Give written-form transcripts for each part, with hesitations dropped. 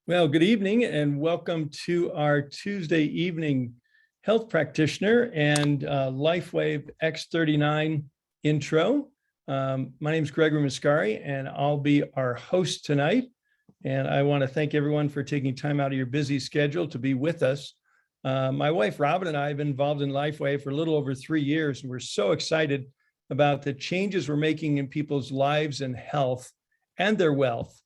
Well, good evening and welcome to our Tuesday evening health practitioner and LifeWave X39 intro. My name is Gregory Mascari and I'll be our host tonight. And I want to thank everyone for taking time out of your busy schedule to be with us. My wife, Robin, and I have been involved in LifeWave for a little over 3 years. And we're so excited about the changes we're making in people's lives and health and their wealth.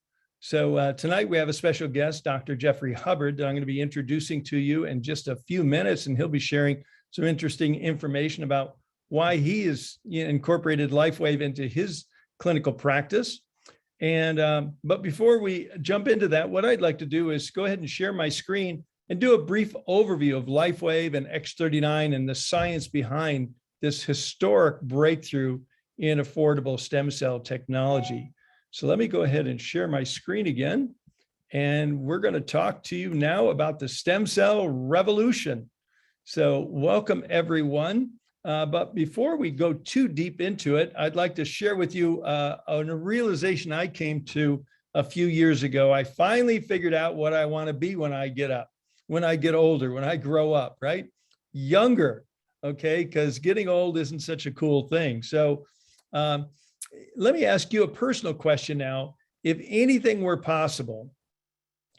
So tonight we have a special guest, Dr. Jeffrey Hubbard, that I'm going to be introducing to you in just a few minutes, and he'll be sharing some interesting information about why he has incorporated LifeWave into his clinical practice. And but before we jump into that, what I'd like to do is go ahead and share my screen and do a brief overview of LifeWave and X39 and the science behind this historic breakthrough in affordable stem cell technology. So let me go ahead and share my screen again. And we're going to talk to you now about the stem cell revolution. So welcome, everyone. But before we go too deep into it, I'd like to share with you a realization I came to a few years ago. I finally figured out what I want to be when I get up, when I get older, when I grow up, right? Younger, okay? Because getting old isn't such a cool thing. So let me ask you a personal question now. If anything were possible,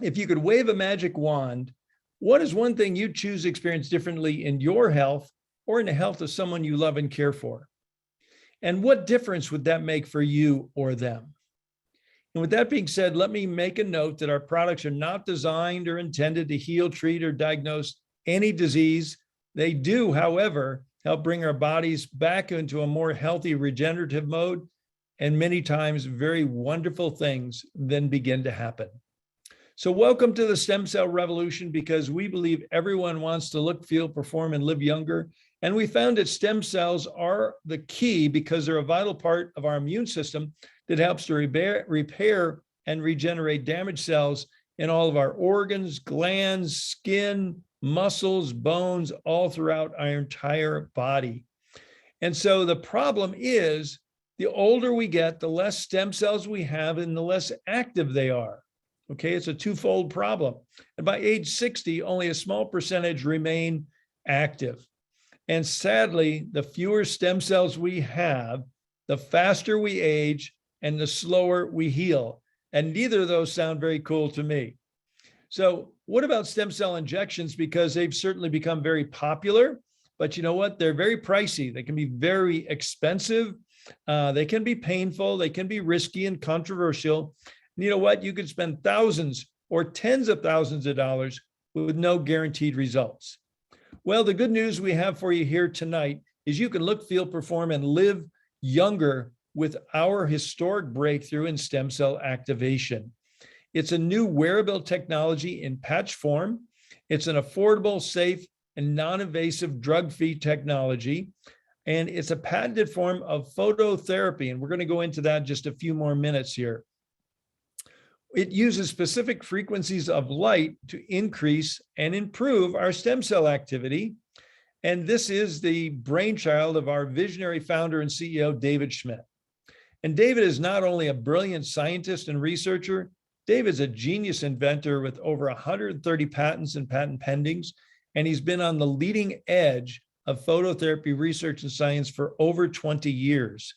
if you could wave a magic wand, what is one thing you'd choose to experience differently in your health or in the health of someone you love and care for? And what difference would that make for you or them? And with that being said, let me make a note that our products are not designed or intended to heal, treat, or diagnose any disease. They do, however, help bring our bodies back into a more healthy, regenerative mode. And many times, very wonderful things then begin to happen. So welcome to the stem cell revolution, because we believe everyone wants to look, feel, perform, and live younger. And we found that stem cells are the key because they're a vital part of our immune system that helps to repair and regenerate damaged cells in all of our organs, glands, skin, muscles, bones, all throughout our entire body. And so the problem is, the older we get, the less stem cells we have and the less active they are. Okay, it's a twofold problem. And by age 60, only a small percentage remain active. And sadly, the fewer stem cells we have, the faster we age and the slower we heal. And neither of those sound very cool to me. So what about stem cell injections? Because they've certainly become very popular, but you know what? They're very pricey. They can be very expensive. They can be painful, they can be risky and controversial. And you know what? You could spend thousands or tens of thousands of dollars with no guaranteed results. Well, the good news we have for you here tonight is you can look, feel, perform, and live younger with our historic breakthrough in stem cell activation. It's a new wearable technology in patch form. It's an affordable, safe, and non-invasive drug-free technology. And it's a patented form of phototherapy. And we're going to go into that in just a few more minutes here. It uses specific frequencies of light to increase and improve our stem cell activity. And this is the brainchild of our visionary founder and CEO, David Schmidt. And David is not only a brilliant scientist and researcher, David's a genius inventor with over 130 patents and patent pendings. And he's been on the leading edge of phototherapy research and science for over 20 years.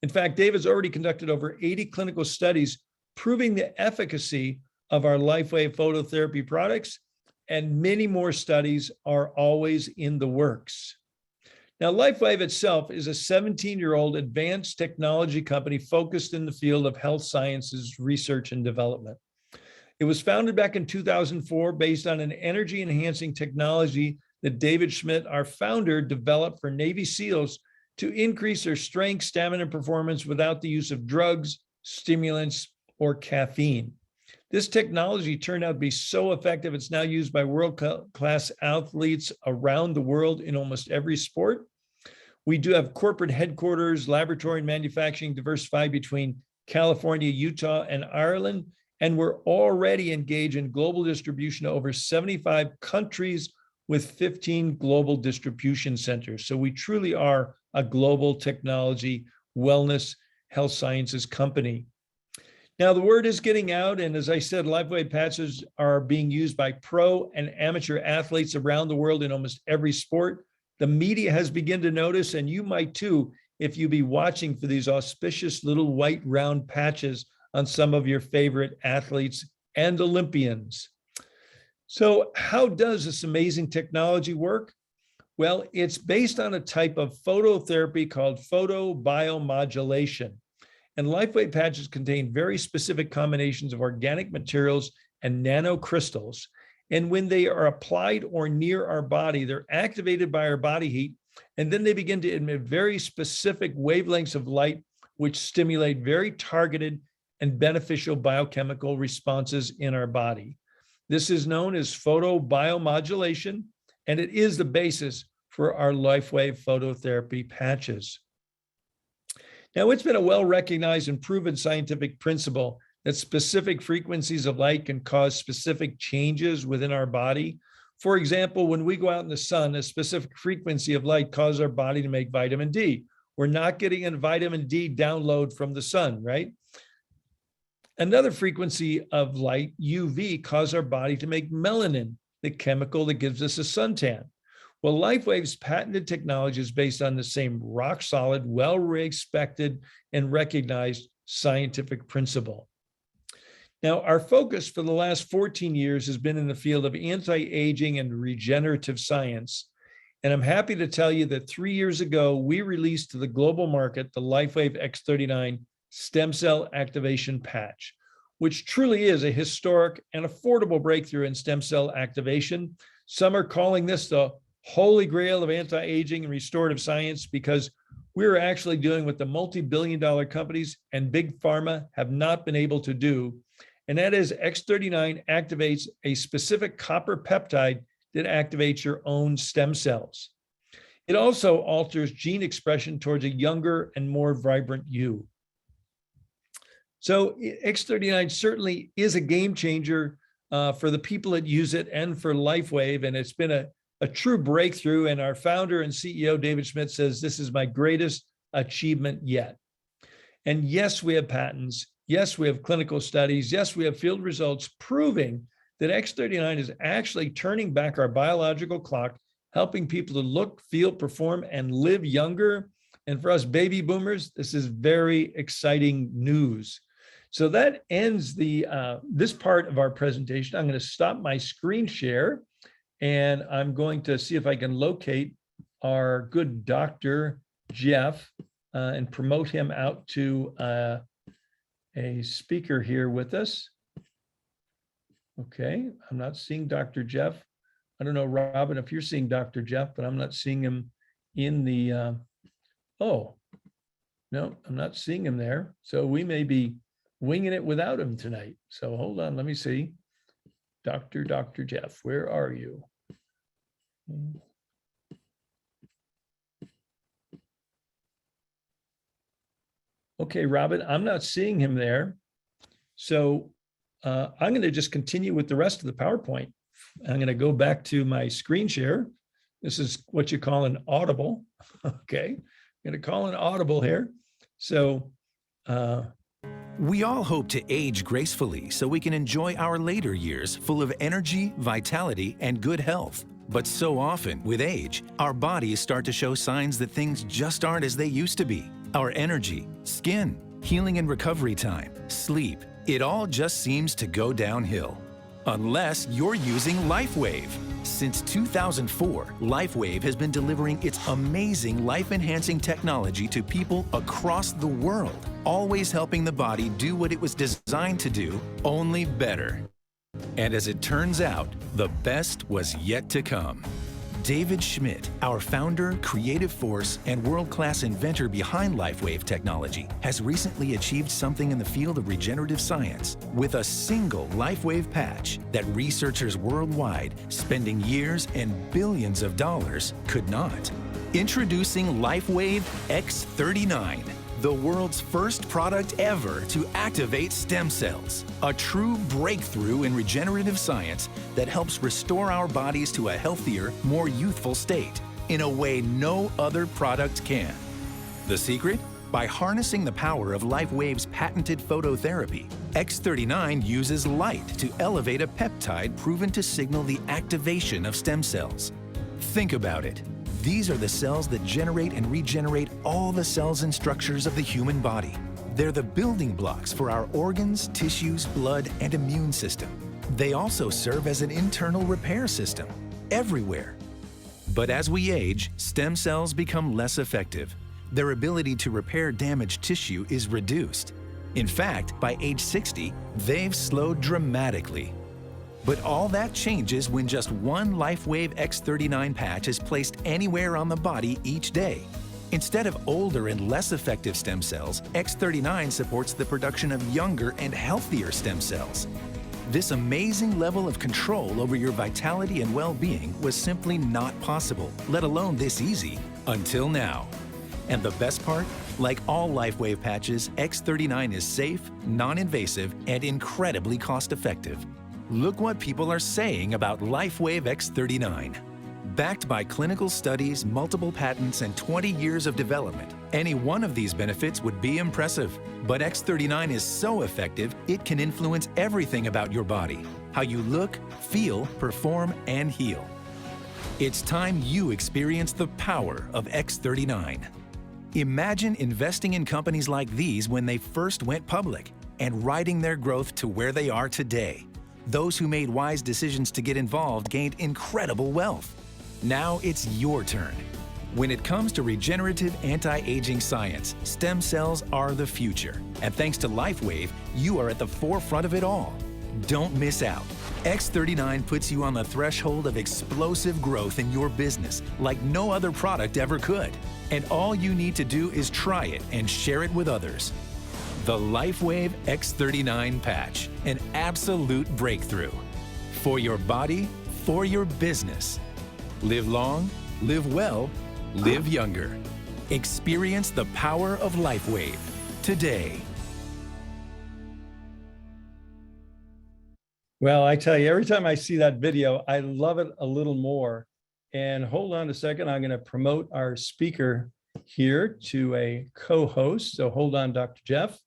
In fact, David's already conducted over 80 clinical studies proving the efficacy of our LifeWave phototherapy products, and many more studies are always in the works. Now, LifeWave itself is a 17-year-old advanced technology company focused in the field of health sciences research and development. It was founded back in 2004 based on an energy-enhancing technology that David Schmidt, our founder, developed for Navy SEALs to increase their strength, stamina, and performance without the use of drugs, stimulants, or caffeine. This technology turned out to be so effective, it's now used by world-class athletes around the world in almost every sport. We do have corporate headquarters, laboratory, and manufacturing diversified between California, Utah, and Ireland, and we're already engaged in global distribution to over 75 countries with 15 global distribution centers. So we truly are a global technology, wellness, health sciences company. Now, the word is getting out, and as I said, LifeWave patches are being used by pro and amateur athletes around the world in almost every sport. The media has begun to notice, and you might too, if you be watching for these auspicious little white round patches on some of your favorite athletes and Olympians. So how does this amazing technology work? Well, it's based on a type of phototherapy called photobiomodulation. And LifeWave patches contain very specific combinations of organic materials and nanocrystals. And when they are applied or near our body, they're activated by our body heat, and then they begin to emit very specific wavelengths of light, which stimulate very targeted and beneficial biochemical responses in our body. This is known as photobiomodulation, and it is the basis for our LifeWave phototherapy patches. Now, it's been a well-recognized and proven scientific principle that specific frequencies of light can cause specific changes within our body. For example, when we go out in the sun, a specific frequency of light causes our body to make vitamin D. We're not getting a vitamin D download from the sun, right? Another frequency of light, UV, causes our body to make melanin, the chemical that gives us a suntan. Well, LifeWave's patented technology is based on the same rock-solid, well-respected, and recognized scientific principle. Now, our focus for the last 14 years has been in the field of anti-aging and regenerative science. And I'm happy to tell you that 3 years ago, we released to the global market the LifeWave X39 stem cell activation patch, which truly is a historic and affordable breakthrough in stem cell activation. Some are calling this the holy grail of anti-aging and restorative science, because we're actually doing what the multi-billion-dollar companies and big pharma have not been able to do. And that is X39 activates a specific copper peptide that activates your own stem cells. It also alters gene expression towards a younger and more vibrant you. So X39 certainly is a game changer for the people that use it and for LifeWave, and it's been a true breakthrough. And our founder and CEO, David Schmidt, says, this is my greatest achievement yet. And yes, we have patents. Yes, we have clinical studies. Yes, we have field results proving that X39 is actually turning back our biological clock, helping people to look, feel, perform, and live younger. And for us baby boomers, this is very exciting news. So that ends this part of our presentation. I'm going to stop my screen share, and I'm going to see if I can locate our good Dr. Jeff and promote him out to a speaker here with us. Okay, I'm not seeing Dr. Jeff. I don't know, Robin, if you're seeing Dr. Jeff, but I'm not seeing him in the, oh, no, I'm not seeing him there. So we may be winging it without him tonight. So hold on, let me see. Dr. Jeff, where are you? Okay, Robin, I'm not seeing him there. So I'm going to just continue with the rest of the PowerPoint. I'm going to go back to my screen share. This is what you call an audible. Okay, I'm going to call an audible here. So we all hope to age gracefully so we can enjoy our later years full of energy, vitality, and good health. But so often, with age, our bodies start to show signs that things just aren't as they used to be. Our energy, skin, healing and recovery time, sleep, it all just seems to go downhill. Unless you're using LifeWave. Since 2004, LifeWave has been delivering its amazing life-enhancing technology to people across the world, always helping the body do what it was designed to do, only better. And as it turns out, the best was yet to come. David Schmidt, our founder, creative force, and world-class inventor behind LifeWave technology, has recently achieved something in the field of regenerative science with a single LifeWave patch that researchers worldwide, spending years and billions of dollars, could not. Introducing LifeWave X39, the world's first product ever to activate stem cells. A true breakthrough in regenerative science that helps restore our bodies to a healthier, more youthful state in a way no other product can. The secret? By harnessing the power of LifeWave's patented phototherapy, X39 uses light to elevate a peptide proven to signal the activation of stem cells. Think about it. These are the cells that generate and regenerate all the cells and structures of the human body. They're the building blocks for our organs, tissues, blood, and immune system. They also serve as an internal repair system everywhere. But as we age, stem cells become less effective. Their ability to repair damaged tissue is reduced. In fact, by age 60, they've slowed dramatically. But all that changes when just one LifeWave X39 patch is placed anywhere on the body each day. Instead of older and less effective stem cells, X39 supports the production of younger and healthier stem cells. This amazing level of control over your vitality and well-being was simply not possible, let alone this easy, until now. And the best part? Like all LifeWave patches, X39 is safe, non-invasive, and incredibly cost-effective. Look what people are saying about LifeWave X39. Backed by clinical studies, multiple patents, and 20 years of development, any one of these benefits would be impressive. But X39 is so effective, it can influence everything about your body, how you look, feel, perform, and heal. It's time you experience the power of X39. Imagine investing in companies like these when they first went public and riding their growth to where they are today. Those who made wise decisions to get involved gained incredible wealth. Now it's your turn. When it comes to regenerative anti-aging science, stem cells are the future. And thanks to LifeWave, you are at the forefront of it all. Don't miss out. X39 puts you on the threshold of explosive growth in your business like no other product ever could. And all you need to do is try it and share it with others. The LifeWave X39 patch, an absolute breakthrough. For your body, for your business. Live long, live well, live younger. Experience the power of LifeWave today. Well, I tell you, every time I see that video, I love it a little more. And hold on a second, I'm going to promote our speaker here to a co-host. So hold on, Dr. Jeff,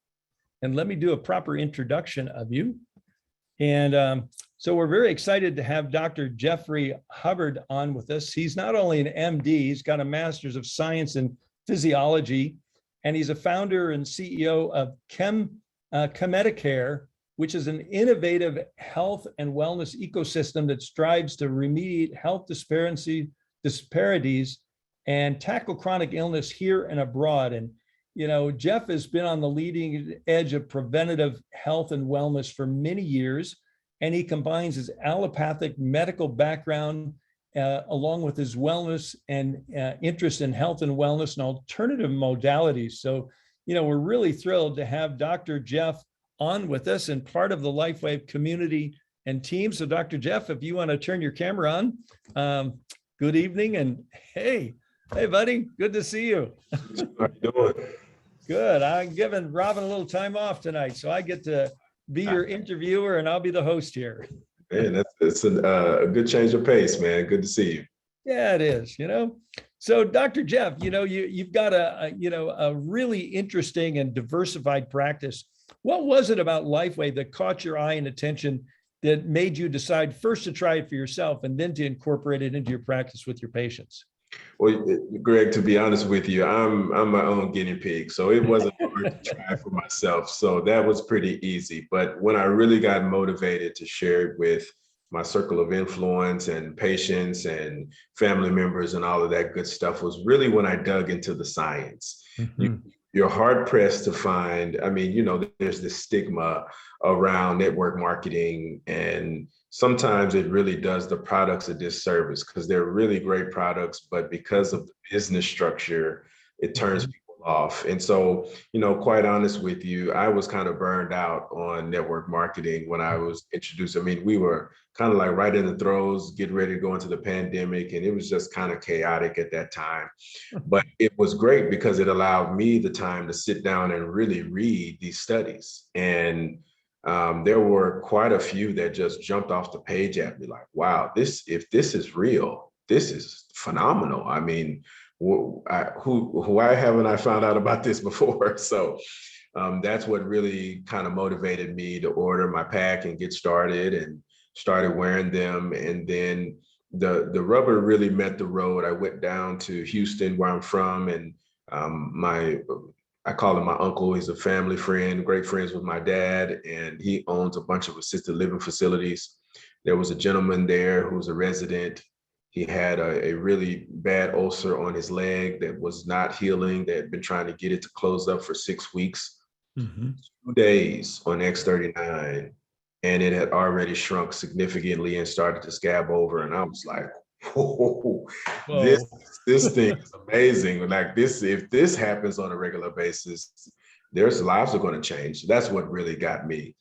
and let me do a proper introduction of you. And so we're very excited to have Dr. Jeffrey Hubbard on with us. He's not only an MD, he's got a Master's of Science in Physiology, and he's a founder and CEO of Chemedicare, which is an innovative health and wellness ecosystem that strives to remediate health disparities and tackle chronic illness here and abroad. And, you know, Jeff has been on the leading edge of preventative health and wellness for many years, and he combines his allopathic medical background along with his wellness and interest in health and wellness and alternative modalities. So, you know, we're really thrilled to have Dr. Jeff on with us and part of the LifeWave community and team. So Dr. Jeff, if you want to turn your camera on, good evening. And hey, buddy, good to see you. How you doing? Good. I'm giving Robin a little time off tonight, so I get to be your interviewer and I'll be the host here. Man, it's a good change of pace, man. Good to see you. Yeah, it is, you know. So Dr. Jeff, you know, you've got a really interesting and diversified practice. What was it about LifeWave that caught your eye and attention that made you decide first to try it for yourself and then to incorporate it into your practice with your patients? Well, Greg, to be honest with you, I'm my own guinea pig, so it wasn't hard to try for myself. So that was pretty easy. But when I really got motivated to share it with my circle of influence and patients and family members and all of that good stuff was really when I dug into the science. Mm-hmm. You're hard pressed to find, I mean, you know, there's this stigma around network marketing, and sometimes it really does the products a disservice because they're really great products, but because of the business structure, it turns people off. And so, you know, quite honest with you, I was kind of burned out on network marketing when I was introduced. I mean, we were kind of like right in the throes, getting ready to go into the pandemic, and it was just kind of chaotic at that time. But it was great because it allowed me the time to sit down and really read these studies. And there were quite a few that just jumped off the page at me like, wow, if this is real, this is phenomenal. I mean, why haven't I found out about this before? So that's what really kind of motivated me to order my pack and get started, and started wearing them. And then the rubber really met the road. I went down to Houston, where I'm from, and I call him my uncle. He's a family friend, great friends with my dad, and he owns a bunch of assisted living facilities. There was a gentleman there who was a resident. He had a really bad ulcer on his leg that was not healing. They had been trying to get it to close up for 6 weeks. 2 days on X39, and it had already shrunk significantly and started to scab over. And I was like, whoa, this thing is amazing. Like this, if this happens on a regular basis, there's lives are going to change. That's what really got me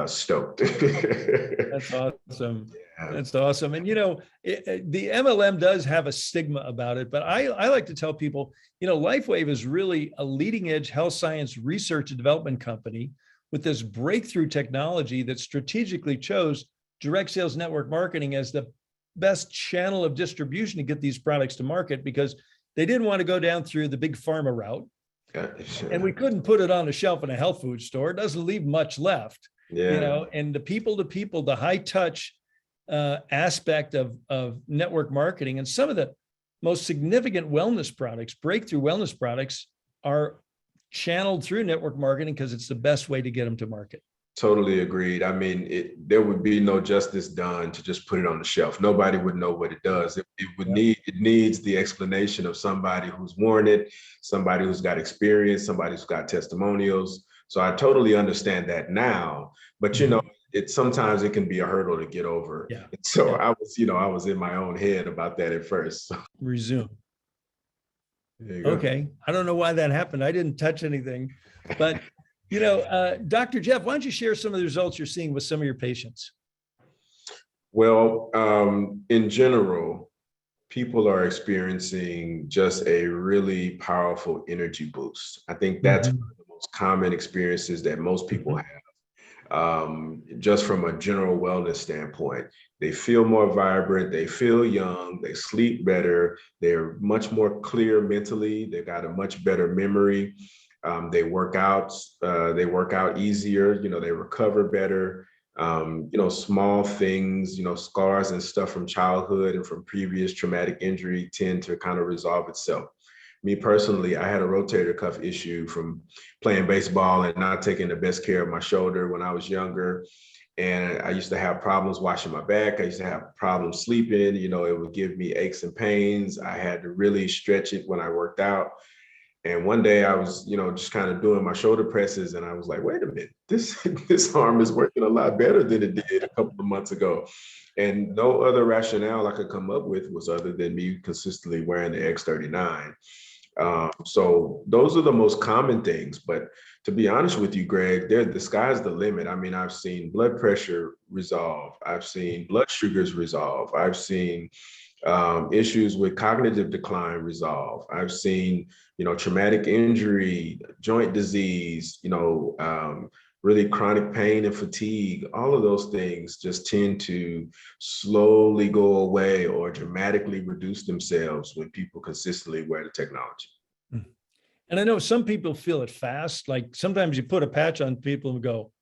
stoked. That's awesome. Yeah. That's awesome. And, the MLM does have a stigma about it, but I like to tell people, LifeWave is really a leading edge health science research and development company with this breakthrough technology that strategically chose direct sales network marketing as the best channel of distribution to get these products to market, because they didn't want to go down through the big pharma route. And we couldn't put it on a shelf in a health food store. It doesn't leave much left. And the people to people, the high touch aspect of network marketing, and some of the most significant wellness products, breakthrough wellness products, are channeled through network marketing because it's the best way to get them to market. Totally agreed. I mean, there would be no justice done to just put it on the shelf. Nobody would know what it does. It needs the explanation of somebody who's worn it, somebody who's got experience, somebody who's got testimonials. So I totally understand that now, but sometimes it can be a hurdle to get over. Yeah. So I was in my own head about that at first. Resume. Okay. I don't know why that happened. I didn't touch anything, but Dr. Jeff, why don't you share some of the results you're seeing with some of your patients? Well, in general, people are experiencing just a really powerful energy boost. I think that's one of the most common experiences that most people have. Just from a general wellness standpoint, they feel more vibrant, they feel young, they sleep better, they're much more clear mentally, they've got a much better memory. They work out easier, they recover better. Small things, scars and stuff from childhood and from previous traumatic injury tend to kind of resolve itself. Me personally, I had a rotator cuff issue from playing baseball and not taking the best care of my shoulder when I was younger. And I used to have problems washing my back. I used to have problems sleeping. It would give me aches and pains. I had to really stretch it when I worked out. And one day I was, just kind of doing my shoulder presses, and I was like, wait a minute, this arm is working a lot better than it did a couple of months ago. And no other rationale I could come up with was other than me consistently wearing the X39. So those are the most common things. But to be honest with you, Greg, the sky's the limit. I mean, I've seen blood pressure resolve. I've seen blood sugars resolve. I've seen issues with cognitive decline resolve. I've seen, traumatic injury, joint disease, really chronic pain and fatigue. All of those things just tend to slowly go away or dramatically reduce themselves when people consistently wear the technology. And I know some people feel it fast. Like sometimes you put a patch on people and go,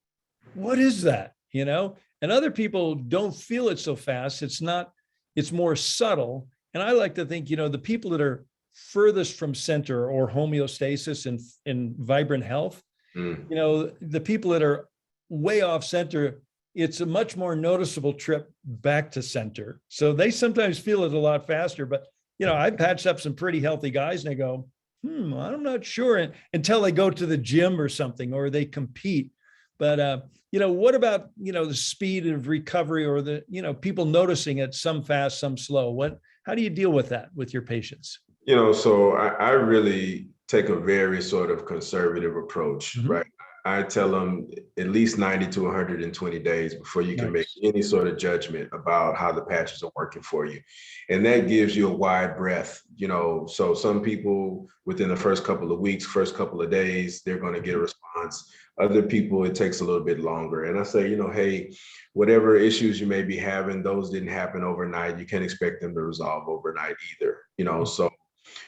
what is that? And other people don't feel it so fast. It's more subtle. And I like to think, the people that are furthest from center or homeostasis and in vibrant health, the people that are way off center, it's a much more noticeable trip back to center. So they sometimes feel it a lot faster. But, I've patched up some pretty healthy guys and they go, I'm not sure, until they go to the gym or something, or they compete. But, what about, the speed of recovery, or the, people noticing it, some fast, some slow? How do you deal with that with your patients? So I really take a very sort of conservative approach, right? I tell them at least 90 to 120 days before you can make any sort of judgment about how the patches are working for you. And that gives you a wide breadth, so some people within the first couple of weeks, first couple of days, they're going to get a response. Other people, it takes a little bit longer. And I say, hey, whatever issues you may be having, those didn't happen overnight. You can't expect them to resolve overnight either, so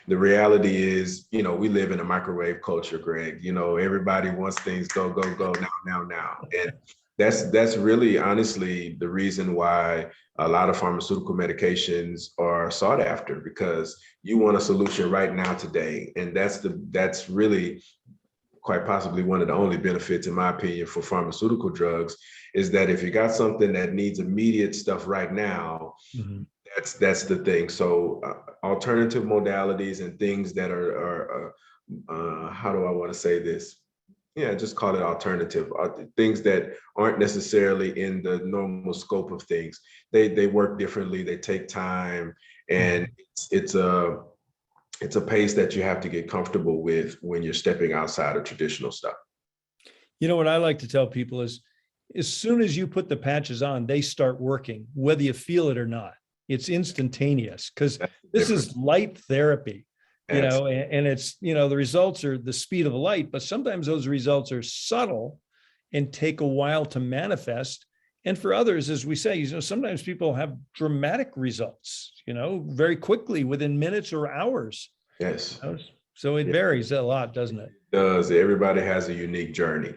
The reality is, we live in a microwave culture, Greg. Everybody wants things go, go, go, now. And that's really honestly the reason why a lot of pharmaceutical medications are sought after, because you want a solution right now today. And that's really quite possibly one of the only benefits, in my opinion, for pharmaceutical drugs, is that if you got something that needs immediate stuff right now, Mhm. that's the thing. So alternative modalities and things that are how do I want to say this? Yeah, just call it alternative. Things that aren't necessarily in the normal scope of things. They work differently. They take time, and it's a pace that you have to get comfortable with when you're stepping outside of traditional stuff. What I like to tell people is, as soon as you put the patches on, they start working, whether you feel it or not. It's instantaneous, because this is light therapy, and it's, the results are the speed of the light, but sometimes those results are subtle and take a while to manifest. And for others, as we say, sometimes people have dramatic results, very quickly, within minutes or hours. Yes. So it varies a lot, doesn't it? It does. Everybody has a unique journey.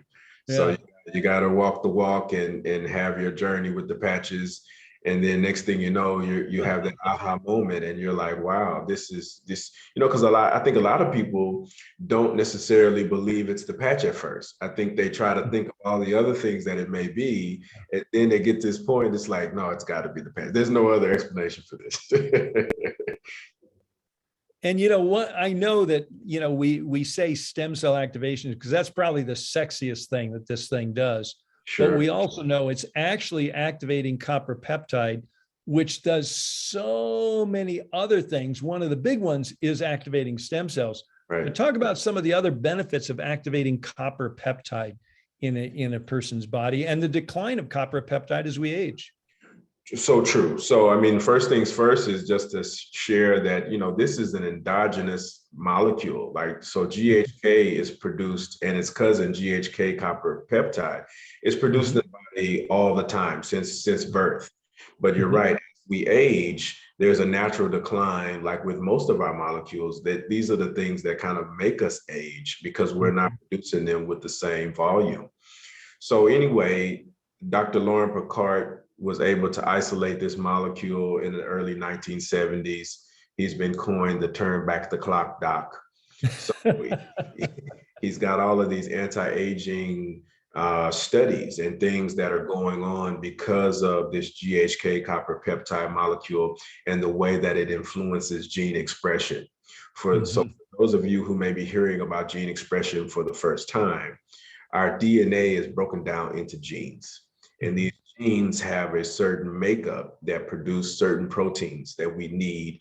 So Yeah. you got to walk the walk and have your journey with the patches. And then next thing you know, you have that aha moment, and you're like, wow, this, because I think a lot of people don't necessarily believe it's the patch at first. I think they try to think of all the other things that it may be. And then they get to this point, it's like, no, it's got to be the patch. There's no other explanation for this. And what, I know that, we say stem cell activation because that's probably the sexiest thing that this thing does. Sure. But we also know it's actually activating copper peptide, which does so many other things. One of the big ones is activating stem cells. Right. But talk about some of the other benefits of activating copper peptide in a person's body, and the decline of copper peptide as we age. So true. So, I mean, first things first is just to share that, this is an endogenous molecule. So GHK is produced, and its cousin GHK copper peptide is produced in the body all the time since birth. But you're right, as we age, there's a natural decline, like with most of our molecules, that these are the things that kind of make us age, because we're not producing them with the same volume. So anyway, Dr. Lauren Picard was able to isolate this molecule in the early 1970s. He's been coined the turn back the clock doc. So he's got all of these anti-aging studies and things that are going on because of this GHK copper peptide molecule and the way that it influences gene expression. So for those of you who may be hearing about gene expression for the first time, our DNA is broken down into genes. And these genes have a certain makeup that produce certain proteins that we need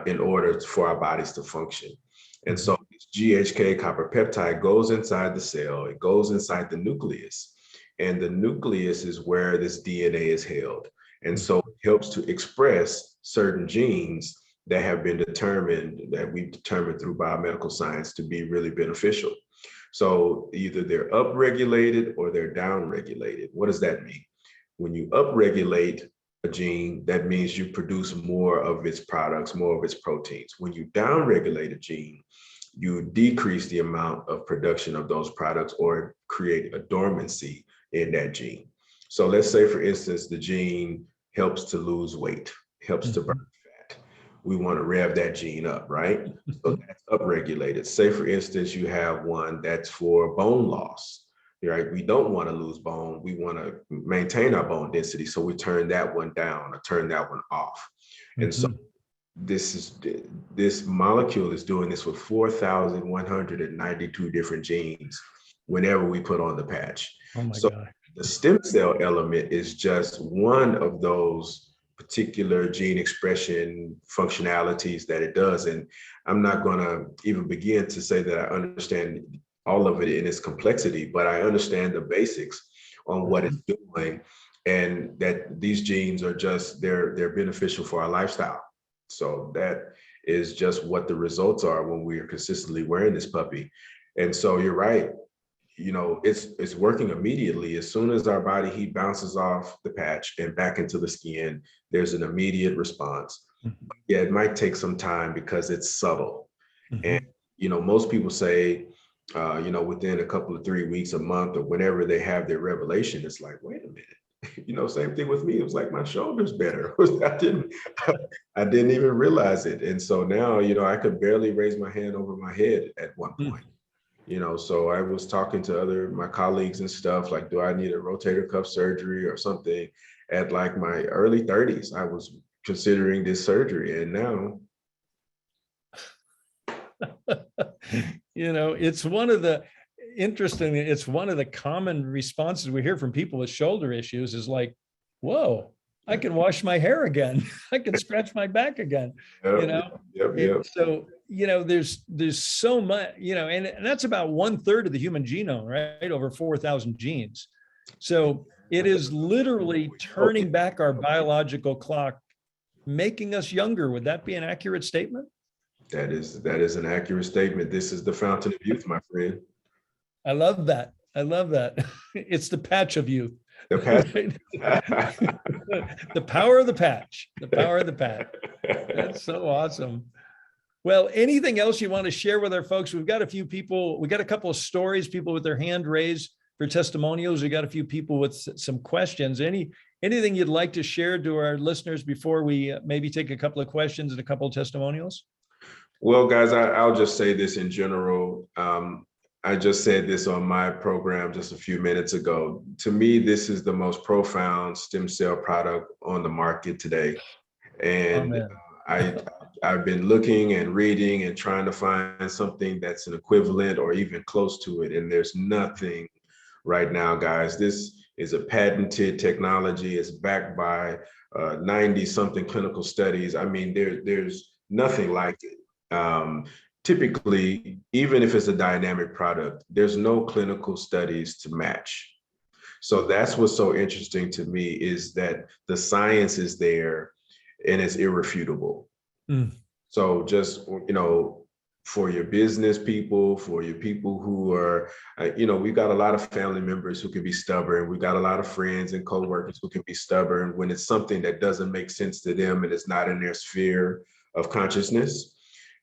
in order for our bodies to function. And so this GHK copper peptide goes inside the cell, it goes inside the nucleus, and the nucleus is where this DNA is held. And so it helps to express certain genes that have been determined, that we've determined through biomedical science to be really beneficial. So either they're upregulated or they're downregulated. What does that mean? When you upregulate a gene, that means you produce more of its products, more of its proteins. When you downregulate a gene, you decrease the amount of production of those products or create a dormancy in that gene. So let's say, for instance, the gene helps to lose weight, helps to burn fat. We want to rev that gene up, right? So that's upregulated. Say, for instance, you have one that's for bone loss, right? We don't want to lose bone. We want to maintain our bone density. So we turn that one down or turn that one off. And so this molecule is doing this with 4,192 different genes whenever we put on the patch. Oh my so God. The stem cell element is just one of those particular gene expression functionalities that it does. And I'm not going to even begin to say that I understand all of it in its complexity, but I understand the basics on what it's doing, and that these genes are just, they're beneficial for our lifestyle. So that is just what the results are when we are consistently wearing this puppy. And so you're right, it's working immediately. As soon as our body heat bounces off the patch and back into the skin, there's an immediate response. Mhm. Yeah, it might take some time because it's subtle. And, Mhm. most people say, within a couple of 3 weeks, a month, or whenever they have their revelation, it's like, wait a minute. Same thing with me. It was like my shoulder's better. I didn't even realize it. And so now, I could barely raise my hand over my head at one point. So I was talking to my colleagues and stuff, like, do I need a rotator cuff surgery or something? At like my early 30s, I was considering this surgery. And now, It's one of the it's one of the common responses we hear from people with shoulder issues is like, whoa, I can wash my hair again. I can scratch my back again. you yep, know, yep. so, there's so much, and that's about 1/3 of the human genome, right? Over 4,000 genes. So it is literally turning back our biological clock, making us younger. Would that be an accurate statement? That is an accurate statement. This is the fountain of youth, my friend. I love that. I love that. It's the patch of youth. The past. The power of the patch. The power of the patch. That's so awesome. Well, anything else you want to share with our folks? We've got a few people, we got a couple of stories, people with their hand raised for testimonials. We got a few people with some questions. Anything you'd like to share to our listeners before we maybe take a couple of questions and a couple of testimonials? Well, guys, I'll just say this in general. I just said this on my program just a few minutes ago. To me, this is the most profound stem cell product on the market today. And Amen. I've been looking and reading and trying to find something that's an equivalent or even close to it. And there's nothing right now, guys. This is a patented technology. It's backed by 90 something clinical studies. I mean, there's nothing like it. Typically, even if it's a dynamic product, there's no clinical studies to match. So that's what's so interesting to me, is that the science is there and it's irrefutable. Mm. So just, for your business people, for your people who are, we've got a lot of family members who can be stubborn. We've got a lot of friends and coworkers who can be stubborn when it's something that doesn't make sense to them and it's not in their sphere of consciousness.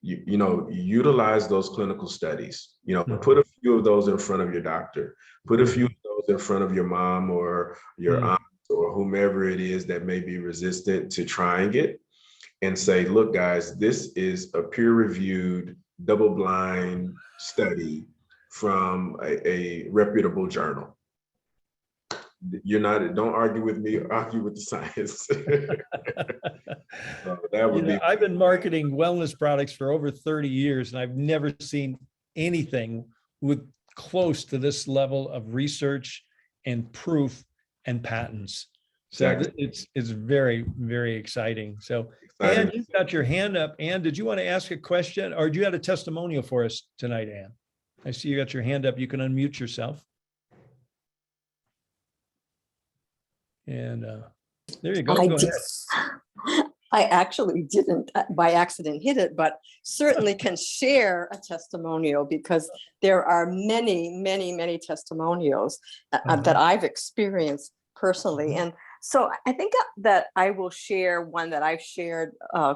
Utilize those clinical studies, put a few of those in front of your doctor, put a few of those in front of your mom or your aunt or whomever it is that may be resistant to trying it, and say, look, guys, this is a peer-reviewed, double-blind study from a reputable journal. Don't argue with me, argue with the science. So that would be. I've been marketing wellness products for over 30 years, and I've never seen anything with close to this level of research and proof and patents. So Exactly. it's very, very exciting. So, Exciting. Ann, you've got your hand up. Ann, did you want to ask a question, or do you have a testimonial for us tonight, Ann? I see you got your hand up. You can unmute yourself. And there you go. Go ahead. I actually didn't by accident hit it, but certainly can share a testimonial, because there are many, many, many testimonials that I've experienced personally. And so I think that I will share one that I've shared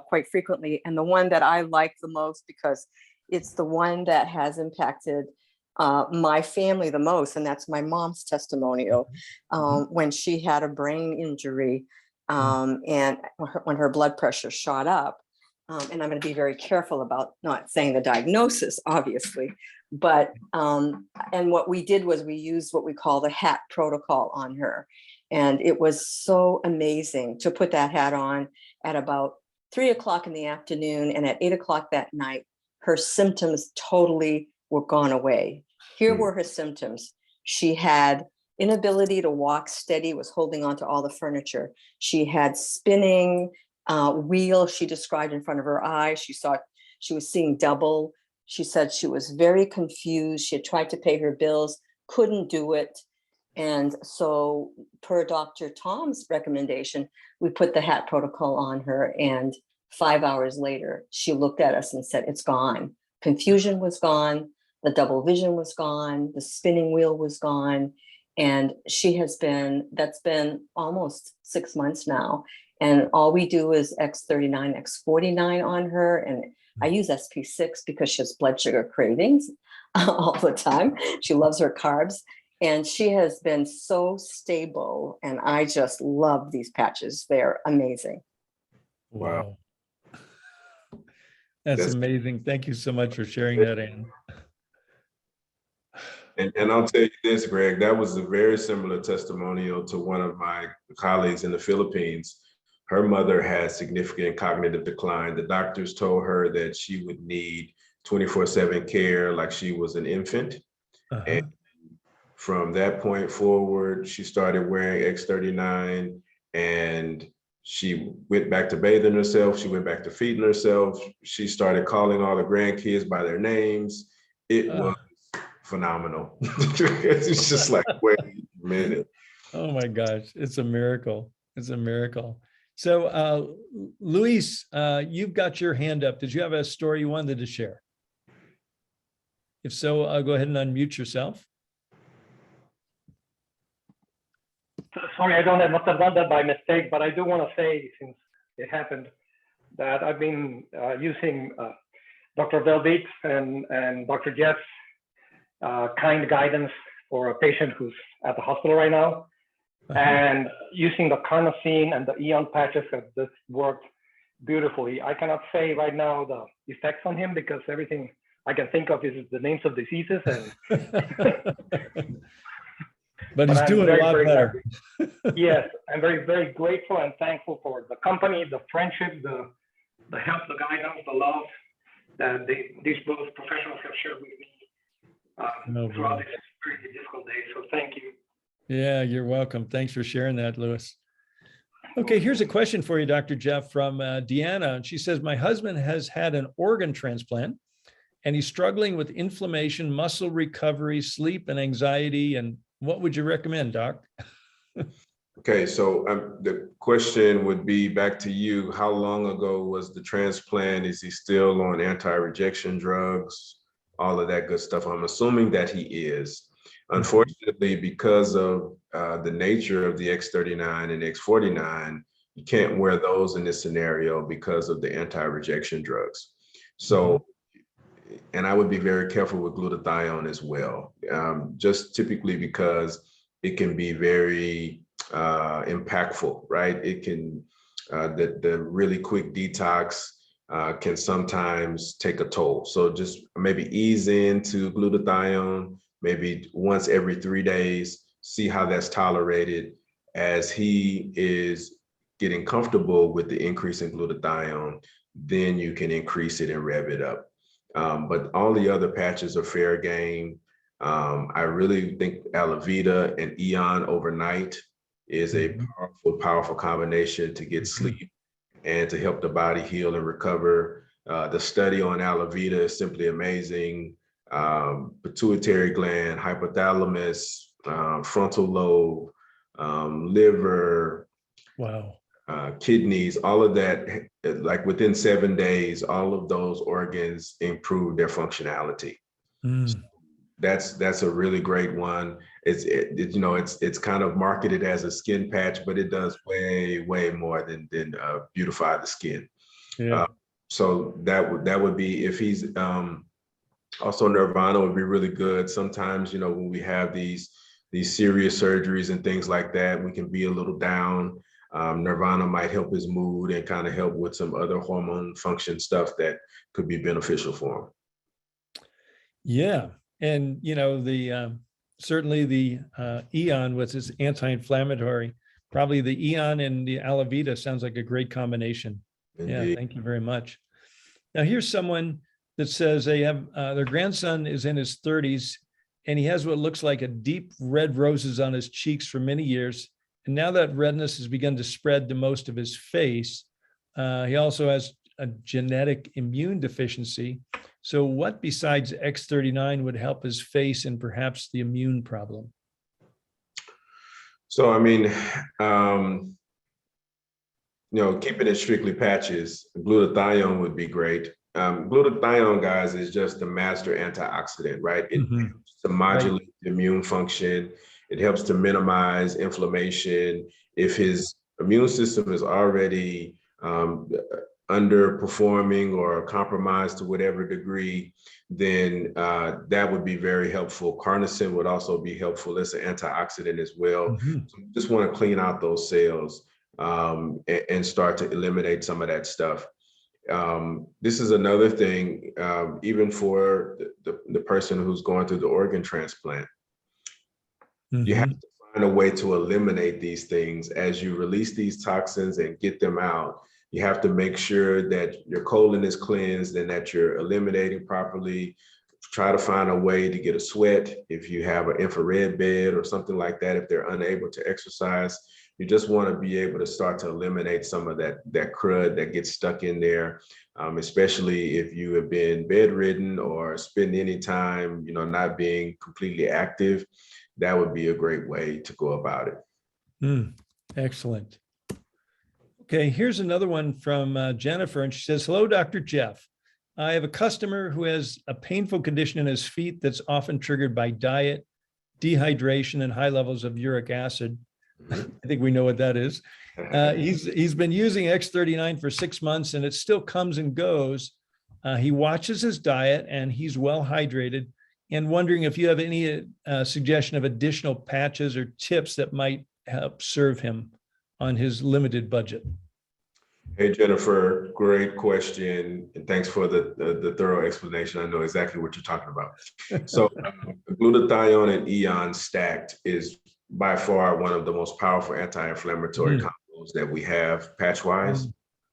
quite frequently, and the one that I like the most because it's the one that has impacted my family the most, and that's my mom's testimonial when she had a brain injury. And when her blood pressure shot up, and I'm going to be very careful about not saying the diagnosis, obviously, but and what we did was we used what we call the HAT protocol on her. And it was so amazing to put that hat on at about 3:00 in the afternoon, and at 8:00 that night, her symptoms totally were gone away. Here were her symptoms. She had inability to walk steady, was holding on to all the furniture. She had spinning wheels she described in front of her eyes. She was seeing double. She said she was very confused. She had tried to pay her bills, couldn't do it. And so per Dr. Tom's recommendation, we put the HAT protocol on her. And 5 hours later, she looked at us and said, it's gone. Confusion was gone. The double vision was gone. The spinning wheel was gone. And that's been almost 6 months now. And all we do is X39, X49 on her. And I use SP6 because she has blood sugar cravings all the time. She loves her carbs. And she has been so stable. And I just love these patches. They're amazing. Wow. That's amazing. Thank you so much for sharing that, Ann. And I'll tell you this, Greg, that was a very similar testimonial to one of my colleagues in the Philippines. Her mother had significant cognitive decline. The doctors told her that she would need 24/7 care like she was an infant. And from that point forward, she started wearing X39 and she went back to bathing herself. She went back to feeding herself. She started calling all the grandkids by their names. It was phenomenal. It's just like, wait a minute. Oh my gosh, it's a miracle. It's a miracle. So Luis, you've got your hand up. Did you have a story you wanted to share? If so, I'll go ahead and unmute yourself. Sorry, I must have done that by mistake, but I do want to say, since it happened, that I've been using Dr. Velbeek and Dr. Jeff's kind guidance for a patient who's at the hospital right now. And using the carnosine and the Eon patches have just worked beautifully. I cannot say right now the effects on him because everything I can think of is the names of diseases. And but he's doing a lot better. Yes, I'm very, very grateful and thankful for the company, the friendship, the help, the guidance, the love that these both professionals have shared with me throughout this pretty difficult day. So thank you. Yeah, you're welcome. Thanks for sharing that, Louis. Okay, here's a question for you, Dr. Jeff, from Deanna. And she says, my husband has had an organ transplant and he's struggling with inflammation, muscle recovery, sleep, and anxiety. And what would you recommend, Doc? Okay, so the question would be back to you. How long ago was the transplant? Is he still on anti-rejection drugs? All of that good stuff. I'm assuming that he is. Unfortunately, because of the nature of the X39 and X49, you can't wear those in this scenario because of the anti-rejection drugs. So, and I would be very careful with glutathione as well, just typically because it can be very impactful, right? It can, the really quick detox can sometimes take a toll. So just maybe ease into glutathione, maybe once every 3 days, see how that's tolerated. As he is getting comfortable with the increase in glutathione, then you can increase it and rev it up. But all the other patches are fair game. I really think Alavita and Eon overnight is a powerful, powerful combination to get sleep and to help the body heal and recover. The study on Alavita is simply amazing. Pituitary gland, hypothalamus, frontal lobe, liver, kidneys, all of that, like within 7 days, all of those organs improve their functionality. So that's a really great one. It's kind of marketed as a skin patch, but it does way more than beautify the skin. Yeah. So that would be, if he's also Nirvana would be really good. Sometimes, when we have these serious surgeries and things like that, we can be a little down. Nirvana might help his mood and kind of help with some other hormone function stuff that could be beneficial for him. Yeah. And, certainly the Eon with its anti-inflammatory, probably the Eon and the Alavita sounds like a great combination. Indeed. Yeah, thank you very much. Now here's someone that says they have, their grandson is in his 30s and he has what looks like a deep red roses on his cheeks for many years. And now that redness has begun to spread to most of his face. He also has a genetic immune deficiency. So what besides X39 would help his face and perhaps the immune problem? So, keeping it strictly patches, glutathione would be great. Glutathione, guys, is just the master antioxidant, right? It helps to modulate the immune function. It helps to minimize inflammation. If his immune system is already underperforming or compromised to whatever degree, then that would be very helpful. Carnosine would also be helpful. It's an antioxidant as well. Mhm. So you just want to clean out those cells and start to eliminate some of that stuff. This is another thing, even for the person who's going through the organ transplant. You have Mhm. to find a way to eliminate these things as you release these toxins and get them out. You have to make sure that your colon is cleansed and that you're eliminating properly. Try to find a way to get a sweat if you have an infrared bed or something like that. If they're unable to exercise, you just want to be able to start to eliminate some of that crud that gets stuck in there, especially if you have been bedridden or spend any time, not being completely active. That would be a great way to go about it. Excellent. Okay, here's another one from Jennifer, and she says, "Hello, Dr. Jeff. I have a customer who has a painful condition in his feet that's often triggered by diet, dehydration, and high levels of uric acid." I think we know what that is. He's been using X39 for 6 months, and it still comes and goes. He watches his diet, and he's well hydrated. And wondering if you have any suggestion of additional patches or tips that might help serve him on his limited budget. Hey, Jennifer, great question. And thanks for the thorough explanation. I know exactly what you're talking about. So glutathione and Eon stacked is by far one of the most powerful anti-inflammatory combos that we have patch-wise.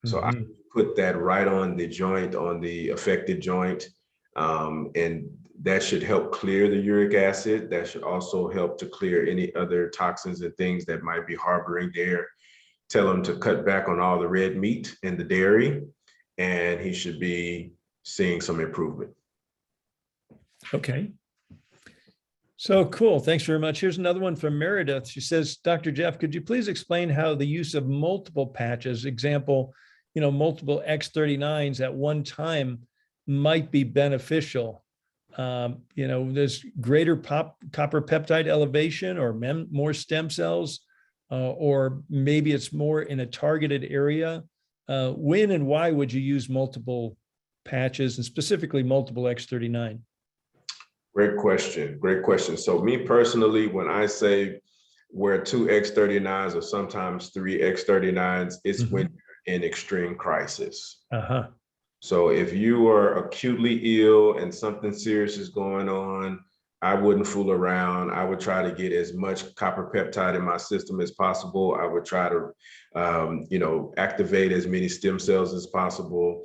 So I put that right on the joint, on the affected joint. And that should help clear the uric acid. That should also help to clear any other toxins and things that might be harboring there. Tell him to cut back on all the red meat and the dairy, and he should be seeing some improvement. Okay. So cool. Thanks very much. Here's another one from Meredith. She says, "Dr. Jeff, could you please explain how the use of multiple patches, example, multiple X39s at one time might be beneficial? There's greater copper peptide elevation or more stem cells, or maybe it's more in a targeted area. When and why would you use multiple patches and specifically multiple X39? Great question. Great question. So me personally, when I say wear 2 X39s or sometimes 3 X39s, it's when you're in extreme crisis. So if you are acutely ill and something serious is going on, I wouldn't fool around. I would try to get as much copper peptide in my system as possible. I would try to, activate as many stem cells as possible.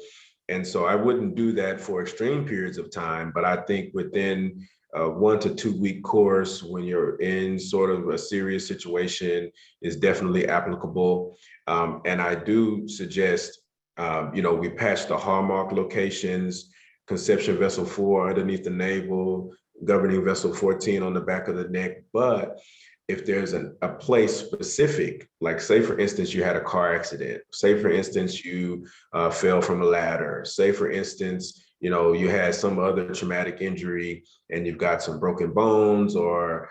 And so I wouldn't do that for extreme periods of time, but I think within a 1 to 2 week course, when you're in sort of a serious situation, is definitely applicable. And I do suggest, we patch the hallmark locations, conception vessel 4 underneath the navel, governing vessel 14 on the back of the neck. But if there's a place specific, like say for instance, you had a car accident, say for instance, you fell from a ladder, say for instance, you had some other traumatic injury and you've got some broken bones or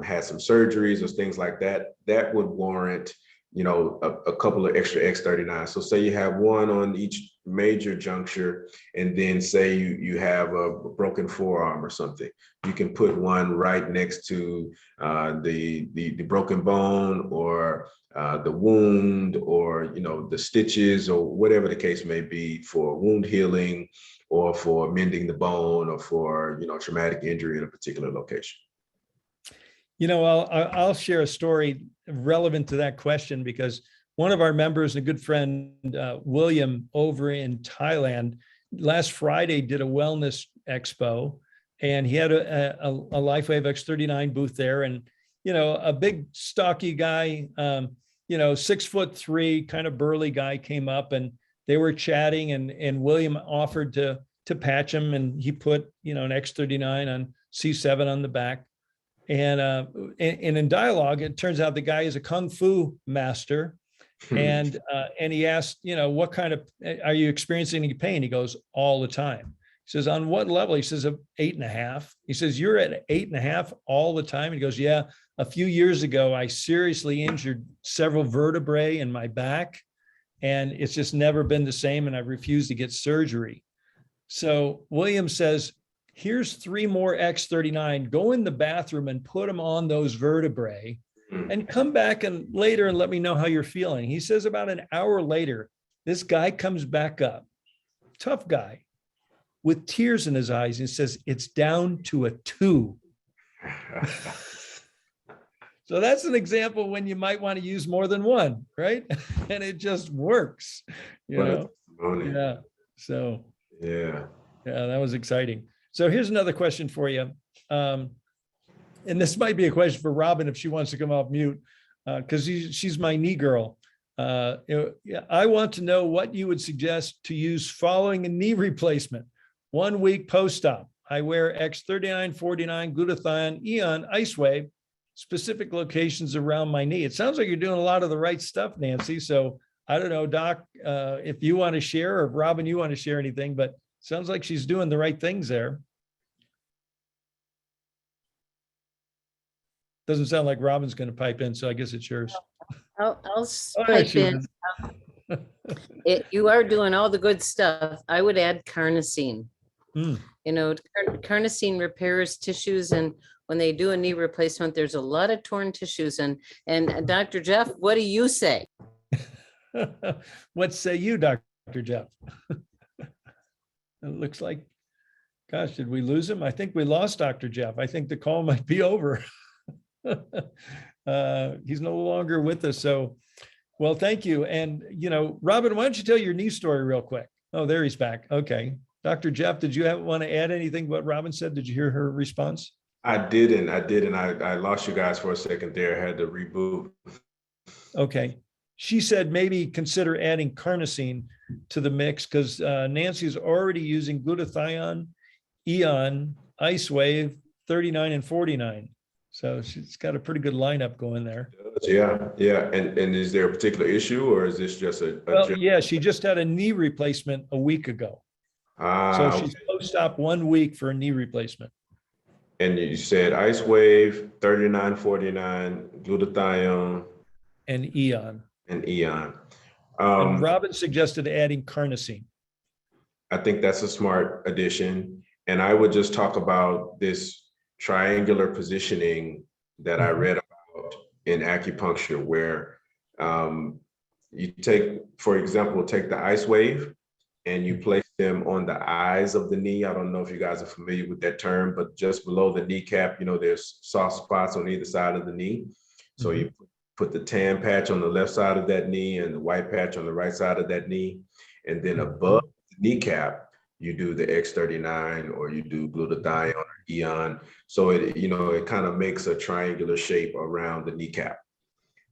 had some surgeries or things like that, that would warrant a couple of extra X39. So say you have one on each major juncture, and then say you have a broken forearm or something, you can put one right next to the broken bone or the wound or the stitches or whatever the case may be for wound healing or for mending the bone or for traumatic injury in a particular location. I'll share a story relevant to that question because one of our members, a good friend, William, over in Thailand, last Friday did a wellness expo, and he had a LifeWave X39 booth there, and a big stocky guy, 6'3", kind of burly guy came up, and they were chatting, and William offered to patch him, and he put an X39 on C7 on the back. And in dialogue, it turns out the guy is a kung fu master, and he asked, what kind of, are you experiencing any pain? He goes, all the time. He says, on what level? He says, 8.5. He says, you're at 8.5 all the time. He goes, yeah, a few years ago, I seriously injured several vertebrae in my back, and it's just never been the same. And I've refused to get surgery. So William says, here's 3 more X39, go in the bathroom and put them on those vertebrae and come back and later and let me know how you're feeling. He says about an hour later, this guy comes back up, tough guy, with tears in his eyes, and says, it's down to a 2. So that's an example when you might want to use more than one, right? And it just works, you know? Yeah. So yeah, that was exciting. So here's another question for you. And this might be a question for Robin if she wants to come off mute, because she's my knee girl. I want to know what you would suggest to use following a knee replacement. 1 week post-op. I wear X39, 49, glutathione, Eon, Ice Wave, specific locations around my knee. It sounds like you're doing a lot of the right stuff, Nancy. So I don't know, Doc, if you want to share, or if Robin, you want to share anything, but sounds like she's doing the right things there. Doesn't sound like Robin's going to pipe in, so I guess it's yours. I'll Oh, pipe in. You are doing all the good stuff. I would add carnosine. Mm. You know, carnosine repairs tissues, and when they do a knee replacement, there's a lot of torn tissues. And Dr. Jeff, what do you say? What say you, Dr. Jeff? It looks like, gosh, did we lose him? I think we lost Dr. Jeff. I think the call might be over. He's no longer with us. So, well, thank you. And, you know, Robin, why don't you tell your knee story real quick? Oh, there he's back. Okay. Dr. Jeff, did you want to add anything to what Robin said? Did you hear her response? I didn't. I lost you guys for a second there. I had to reboot. Okay. She said maybe consider adding carnosine to the mix because Nancy's already using glutathione, Eon, Ice Wave, 39 and 49. So she's got a pretty good lineup going there. Yeah. And is there a particular issue, or is this just well, yeah, she just had a knee replacement a week ago. So she's post-op 1 week for a knee replacement. And you said Ice Wave, 39, 49, glutathione. And Eon. And Robin suggested adding carnosine. I think that's a smart addition. And I would just talk about this triangular positioning that I read about in acupuncture, where you take, for example, take the Ice Wave and you place them on the eyes of the knee. I don't know if you guys are familiar with that term, but just below the kneecap, you know, there's soft spots on either side of the knee. So you put the tan patch on the left side of that knee and the white patch on the right side of that knee. And then above the kneecap, you do the X39 or you do glutathione or Eon. So it, you know, it kind of makes a triangular shape around the kneecap.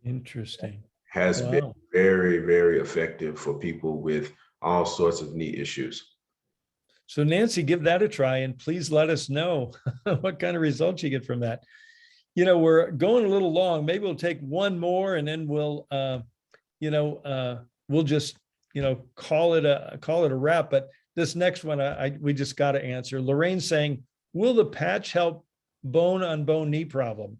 Interesting. Has been very, very effective for people with all sorts of knee issues. So Nancy, give that a try and please let us know what kind of results you get from that. You know, we're going a little long. Maybe we'll take one more and then we'll just, you know, call it a wrap. But this next one, we just got to answer. Lorraine's saying, will the patch help bone on bone knee problem?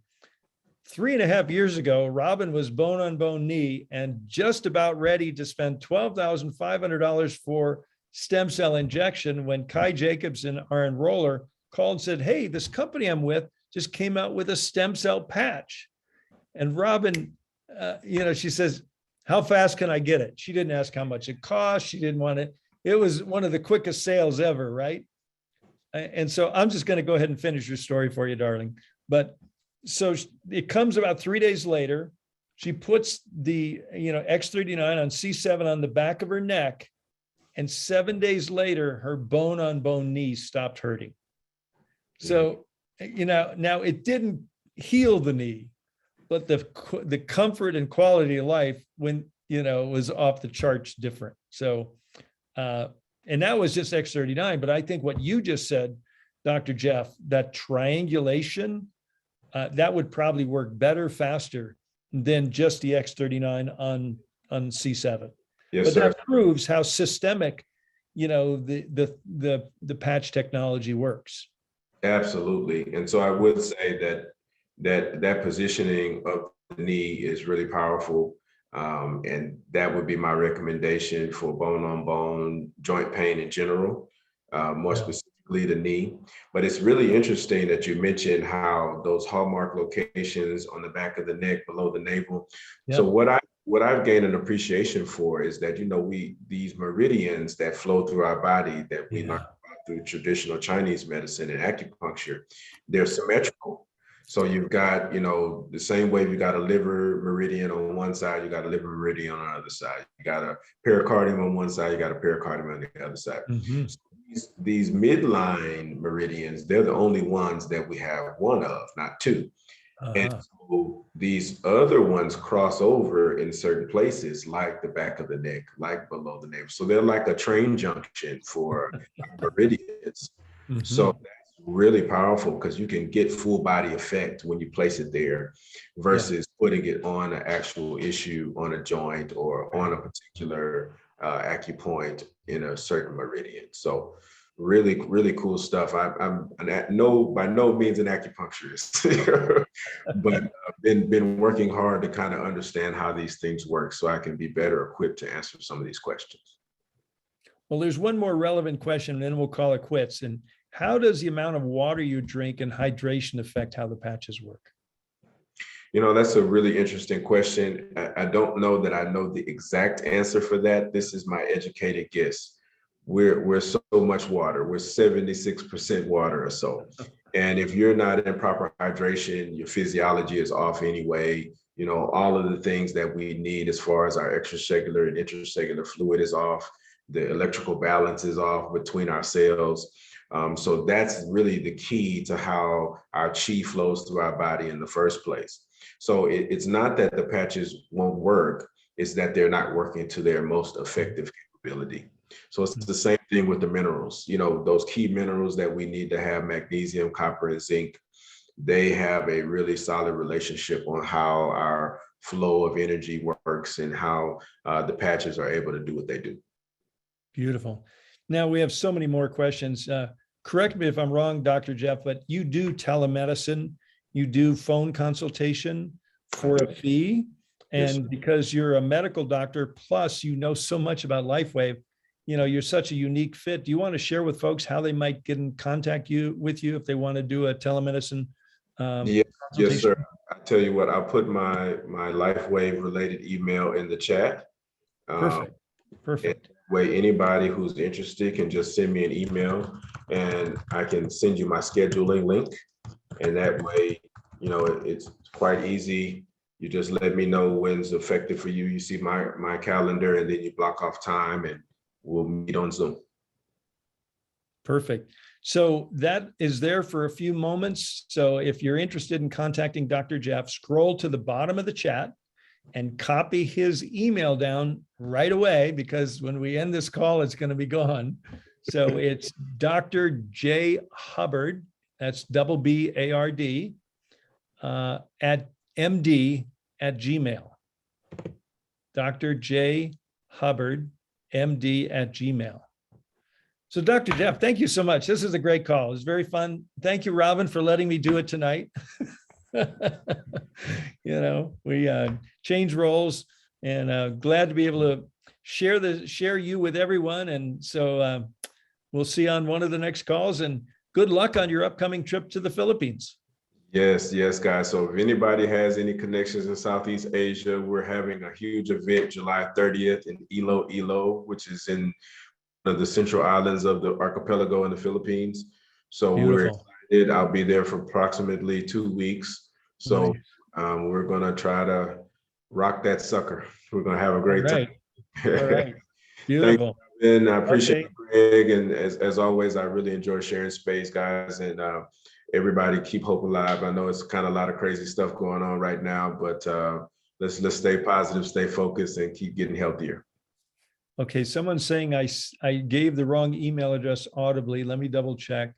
3.5 years ago, Robin was bone on bone knee and just about ready to spend $12,500 for stem cell injection when Kai Jacobson, our enroller, called and said, hey, this company I'm with just came out with a stem cell patch. And Robin, she says, how fast can I get it? She didn't ask how much it cost. She didn't want it. It was one of the quickest sales ever, right? And so I'm just going to go ahead and finish your story for you, darling. But so it comes about 3 days later. She puts the, X39 on C7 on the back of her neck. And 7 days later, her bone on bone knee stopped hurting. So, now it didn't heal the knee, but the comfort and quality of life was off the charts different. So, and that was just X39. But I think what you just said, Dr. Jeff, that triangulation, that would probably work better, faster than just the X39 on C7. Yes, but sir. That proves how systemic, the patch technology works. Absolutely. And so I would say that positioning of the knee is really powerful. And that would be my recommendation for bone on bone joint pain in general, more specifically the knee. But it's really interesting that you mentioned how those hallmark locations on the back of the neck below the navel. Yep. So what I've gained an appreciation for is that, these meridians that flow through our body that we learn through traditional Chinese medicine and acupuncture, they're symmetrical. So you've got, the same way you got a liver meridian on one side, you got a liver meridian on the other side. You got a pericardium on one side, you got a pericardium on the other side. Mm-hmm. So these midline meridians, they're the only ones that we have one of, not two. And so these other ones cross over in certain places, like the back of the neck, like below the navel. So they're like a train junction for meridians. Mm-hmm. So that's really powerful because you can get full body effect when you place it there versus putting it on an actual issue on a joint or on a particular acupoint in a certain meridian. So really, really cool stuff. I'm by no means an acupuncturist, but I've been working hard to kind of understand how these things work so I can be better equipped to answer some of these questions. Well, there's one more relevant question, and then we'll call it quits. And how does the amount of water you drink and hydration affect how the patches work? That's a really interesting question. I don't know that I know the exact answer for that. This is my educated guess. We're so much water. We're 76% water or so. And if you're not in proper hydration, your physiology is off anyway. All of the things that we need as far as our extracellular and intracellular fluid is off. The electrical balance is off between our cells. So that's really the key to how our chi flows through our body in the first place. So it's not that the patches won't work, it's that they're not working to their most effective capability. So it's the same thing with the minerals, those key minerals that we need to have, magnesium, copper, and zinc. They have a really solid relationship on how our flow of energy works and how the patches are able to do what they do. Beautiful. Now we have so many more questions. Correct me if I'm wrong, Dr. Jeff, but you do telemedicine, you do phone consultation for a fee. And Yes. Because you're a medical doctor, plus you know so much about LifeWave, you're such a unique fit. Do you want to share with folks how they might get in contact with you if they want to do a telemedicine? Yes, sir. I tell you what, I'll put my LifeWave related email in the chat. Perfect. Way anybody who's interested can just send me an email and I can send you my scheduling link. And that way, it's quite easy. You just let me know when's effective for you. You see my calendar and then you block off time and we'll meet on Zoom. Perfect. So that is there for a few moments. So if you're interested in contacting Dr. Jeff, scroll to the bottom of the chat and copy his email down right away, because when we end this call, it's going to be gone. So it's Dr. J. Hubbard, that's BBARD, at MD@gmail. Dr. J. Hubbard, MD@gmail. So Dr. Jeff, thank you so much. This is a great call. It was very fun. Thank you, Robin, for letting me do it tonight. We change roles, and glad to be able to share you with everyone. And so we'll see you on one of the next calls, and good luck on your upcoming trip to the Philippines. Yes, guys. So if anybody has any connections in Southeast Asia, we're having a huge event July 30th in Iloilo, which is in one of the central islands of the archipelago in the Philippines. So Beautiful. We're excited. I'll be there for approximately 2 weeks. So Nice. we're going to try to rock that sucker. We're going to have a great time. All right. Beautiful. And I appreciate it, Greg. And as always, I really enjoy sharing space, guys. And everybody keep hope alive. I know it's kind of a lot of crazy stuff going on right now, but let's stay positive, stay focused, and keep getting healthier. Okay, someone's saying I gave the wrong email address audibly. Let me double check.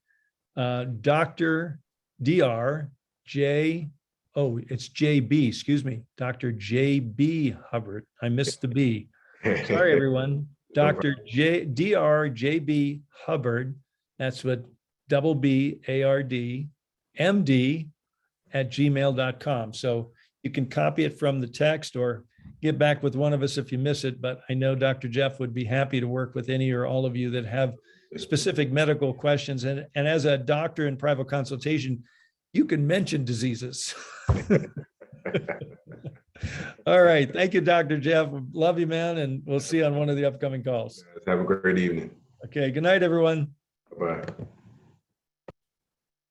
Dr. Dr. J. Oh, it's JB. Excuse me, Dr. JB Hubbard. I missed the B. Sorry, everyone. Dr. Dr. JB Hubbard. That's what double BARD MD @gmail.com. So you can copy it from the text or get back with one of us if you miss it. But I know Dr. Jeff would be happy to work with any or all of you that have specific medical questions. And as a doctor in private consultation, you can mention diseases. All right. Thank you, Dr. Jeff. Love you, man. And we'll see you on one of the upcoming calls. Have a great evening. Okay. Good night, everyone. Bye.